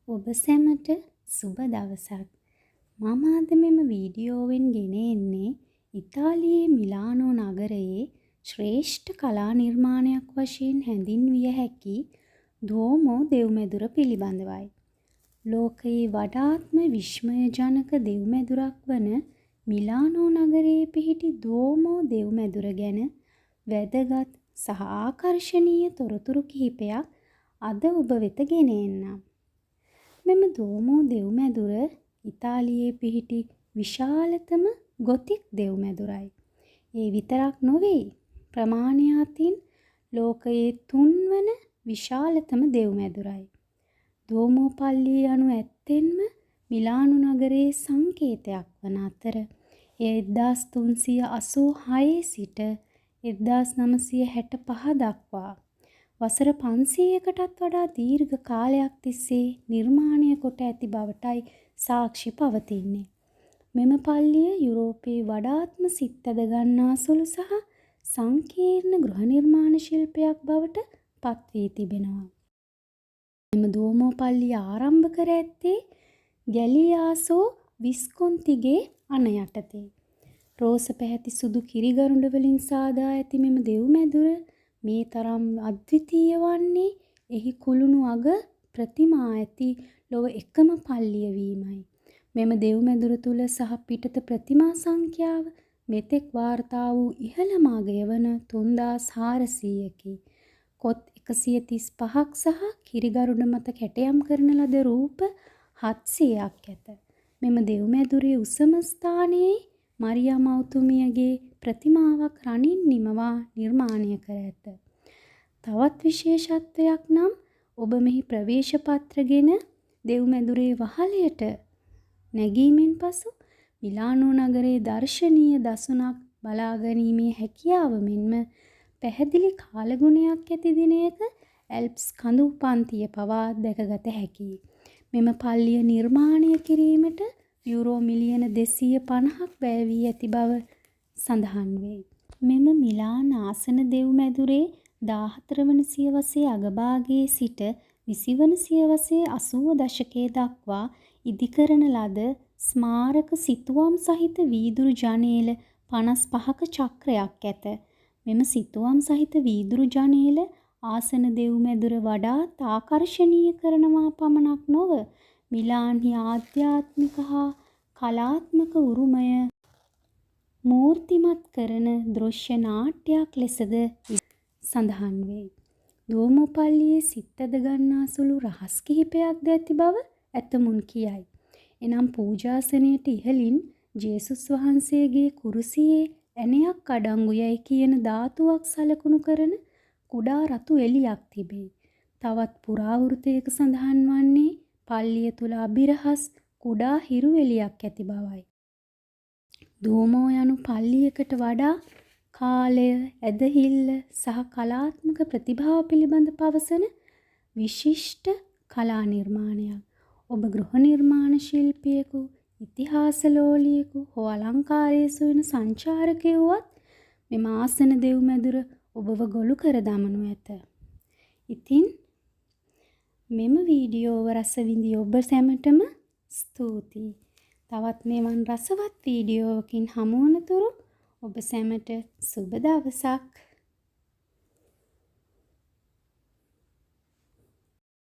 ඔබ සැමට සුබ දවසක්. මම අද මෙම වීඩියෝවෙන් ගෙන එන්නේ ඉතාලියේ මිලානෝ නගරයේ ශ්‍රේෂ්ඨ කලා නිර්මාණයක් වශයෙන් හැඳින්විය හැකි දෝමෝ දෙව්මැදුර පිළිබඳවයි. ලෝකයේ වඩාත්ම විස්මයජනක දෙව්මැදුරක් වන මිලානෝ නගරයේ පිහිටි දෝමෝ දෙව්මැදුර ගැන වැදගත් සහ ආකර්ශනීය තොරතුරු කිහිපයක් අද ඔබ වෙත ගෙන එන්නම්. මෙම දෝමෝ දෙව්මැදුර ඉතාලියේ පිහිටි විශාලතම ගොතික් දෙව්මැදුරයි. ඒ විතරක් නොවේ ප්‍රමාණය අතින් ලෝකයේ 3 වන විශාලතම දෙව්මැදුරයි. දෝමෝ පල්ලිය යනු ඇත්තෙන්ම මිලානු නගරයේ සංකේතයක් වන අතර එය 1386 සිට 1965 දක්වා වසර 500කටත් වඩා දීර්ඝ කාලයක් තිස්සේ නිර්මාණය කොට ඇති බවටයි සාක්ෂි පවතින්නේ. මෙම පල්ලිය යුරෝපයේ වඩාත්ම සිත් ඇද ගන්නා සුළු සහ සංකීර්ණ ගෘහ නිර්මාණ ශිල්පයක් බවට පත් වී තිබෙනවා. මෙම දෝමෝ පල්ලිය ආරම්භ කර ඇත්තේ ගැලියාසෝ විස්කොන්තිගේ අණ යටතේ. රෝස පැහැති සුදු කිරිගරුඬ වලින් සාදා ඇති මෙම දෙව්මැදුර මේ තරම් අද්විතීය වන්නේ එහි කුළුණු අග ප්‍රතිමා ඇති ලොව එකම පල්ලිය වීමයි. මෙම දෙව්මැදුර තුල සහ පිටත ප්‍රතිමා සංඛ්‍යාව මෙතෙක් වාර්තා වූ ඉහළම අගය වන 3400කි. කොත් 135ක් සහ කිරිගරුඬ මත කැටයම් කරන ලද රූප 700ක් ඇත. මෙම දෙව්මැදුරේ උසම ස්ථානයේ මරියා මෞතුමියගේ ප්‍රතිමාවක් රනින් නිමවා නිර්මාණය කර ඇත. තවත් විශේෂත්වයක් නම් ඔබ මෙහි ප්‍රවේශ පත්‍රගෙන දෙව්මැදුරේ වහලයට නැගීමෙන් පසු මිලානෝ නගරයේ දර්ශනීය දසුනක් බලා ගැනීමේ හැකියාව මෙන්ම පැහැදිලි කාලගුණයක් ඇති දිනයක ඇල්ප්ස් කඳු පන්තිය පවා දැකගත හැකියි. මෙම පල්ලිය නිර්මාණය කිරීමට යුරෝ මිලියන 250ක් වැය වී ඇති බව සඳහන් වේ. මෙම මිලාන ආසන දෙව්මැදුරේ 14 වන සියවසේ අගභාගයේ සිට 20 වන සියවසේ 80 දශකයේ දක්වා ඉදිකරන ලද ස්මාරක සිතුවම් සහිත වීදුරු ජනේල 55ක චක්‍රයක් ඇත. මෙම සිතුවම් සහිත වීදුරු ජනේල ආසන දෙව්මැදුර වඩාත් ආකර්ශනීය කරනවා පමණක් නොව මිලාන්හි ආධ්‍යාත්මික හා කලාත්මක උරුමය මූර්තිමත් කරන දෘශ්‍ය නාට්‍යයක් ලෙසද සඳහන් වේ. දෝමෝ පල්ලියේ සිත් ඇද ගන්නා සුළු රහස් කිහිපයක්ද ඇති බව ඇතමුන් කියයි. එනම් පූජාසනයට ඉහළින් ජේසුස් වහන්සේගේ කුරුසියේ ඇණයක් අඩංගු යයි කියන ධාතුවක් සලකුණු කරන කුඩා රතු එළියක් තිබේ. තවත් පුරාවෘතයක සඳහන් වන්නේ පල්ලිය තුල අබිරහස් කුඩා හිරු එළියක් ඇති බවයි. දෝමෝ යනු පල්ලියකට වඩා කාලය, ඇදහිල්ල සහ කලාත්මක ප්‍රතිභාව පිළිබඳ පවසන විශිෂ්ට කලා නිර්මාණයක්. ඔබ ගෘහ නිර්මාණ ශිල්පියෙකු, ඉතිහාසලෝලියෙකු හෝ අලංකාරයේ සොයන සංචාරකයෙකු වුවත් මෙම ආසන දෙව්මැදුර ඔබව ගොළු කර දමනු ඇත. ඉතින් මෙම වීඩියෝව රස විඳි ඔබ සැමටම ස්තුතියි. තවත් මෙවන් රසවත් වීඩියෝවකින් හමු වනතුරු ඔබ සැමට සුබ දවසක්.